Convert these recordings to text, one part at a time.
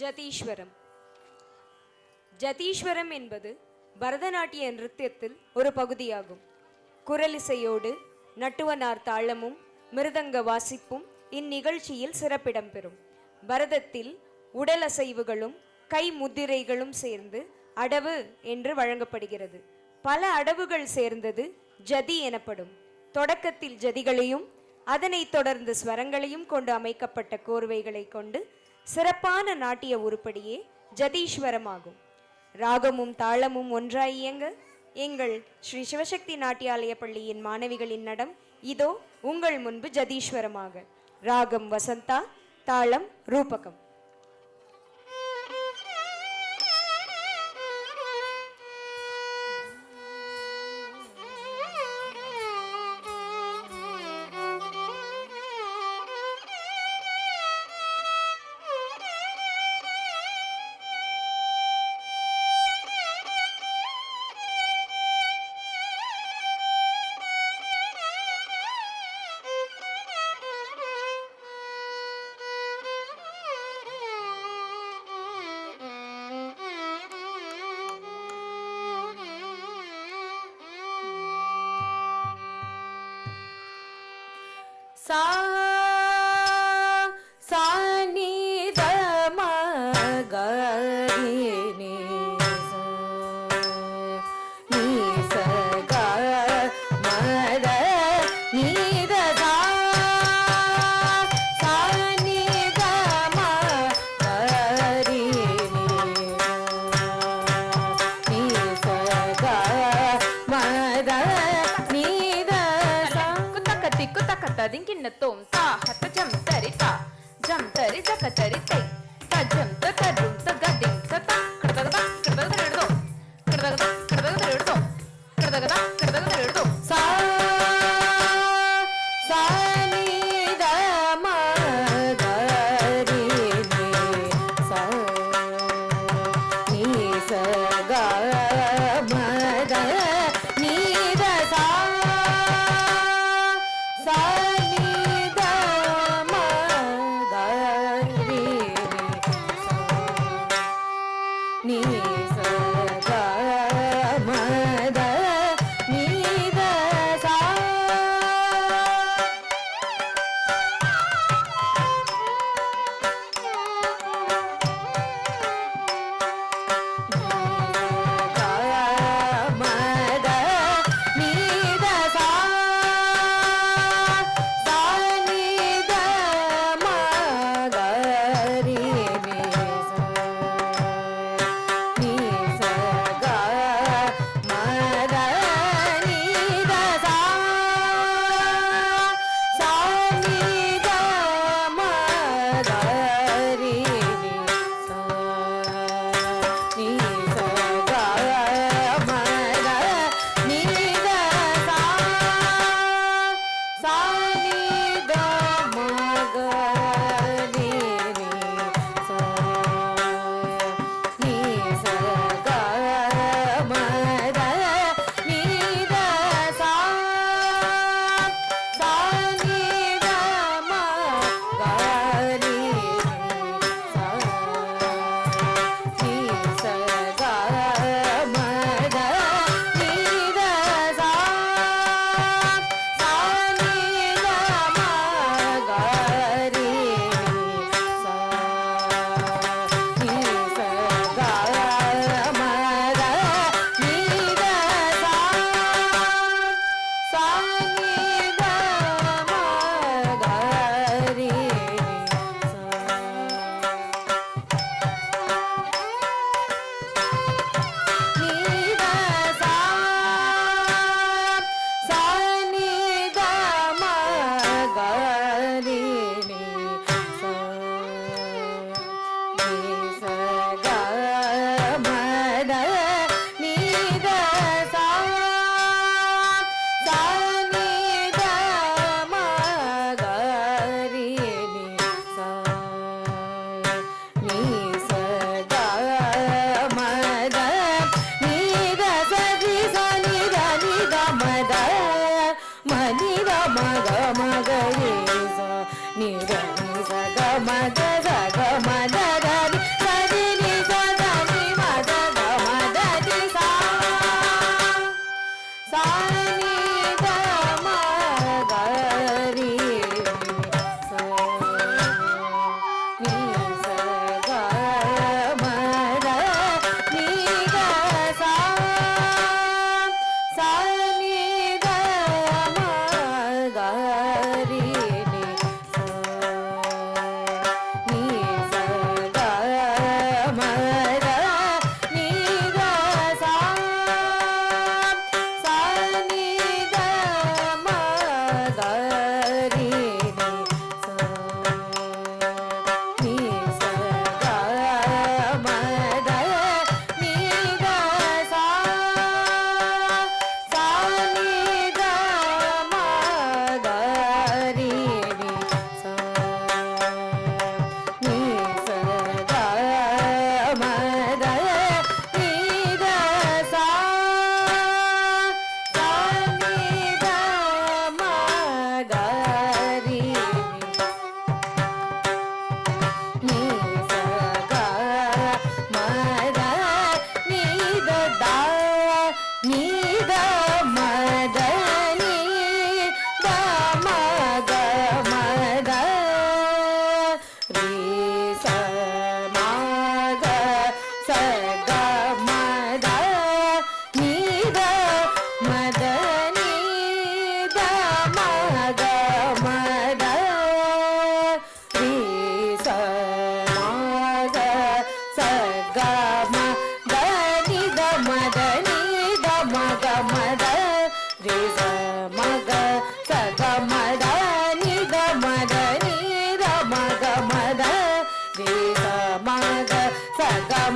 ஜதீஸ்வரம். ஜதீஸ்வரம் என்பது பரதநாட்டிய நிருத்தியத்தில் ஒரு பகுதியாகும். குரலிசையோடு நட்டுவனார் தாளமும் மிருதங்க வாசிப்பும் இந்நிகழ்ச்சியில் சிறப்பிடம் பெறும். பரதத்தில் உடல் அசைவுகளும் கை முத்திரைகளும் சேர்ந்து அடவு என்று வழங்கப்படுகிறது. பல அடவுகள் சேர்ந்தது ஜதி எனப்படும். தொடக்கத்தில் ஜதிகளையும் அதனைத் தொடர்ந்து ஸ்வரங்களையும் கொண்டு அமைக்கப்பட்ட கோர்வைகளை கொண்டு சிறப்பான நாட்டிய உருப்படியே ஜதீஸ்வரமாகும். ராகமும் தாளமும் ஒன்றாய் இயங்க எங்கள் ஸ்ரீ சிவசக்தி நாட்டியாலய பள்ளியின் மாணவிகளின் நடம் இதோ உங்கள் முன்பு ஜதீஸ்வரமாக. ராகம் வசந்தா, தாளம் ரூபகம். சா சா நீ த ம க ரி நீ ச நீ ச க ம த நீ த சா சா நீ த ம க ரி நீ ச க ம த நீ த சா குத்தக்கத்தி குத்தக்கத்ததிங்கின்னத்தோம் தா ஹத்த ஜம் தரி தா ஜம் தரி ஜக தரி தை த ஜம் த தரும் த கதிங் த த கிடதகதா கிடதகத எழுதோ கிடதகதா கிடதகத எழுதோ கிடதகதா கிடதகத எழுதோ சா சா நீ த ம க ரி நீ சா நீ ச க ம த நீ த சா சா நீ த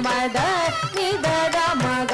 ಮದ ನಿದ ದ ಮಗ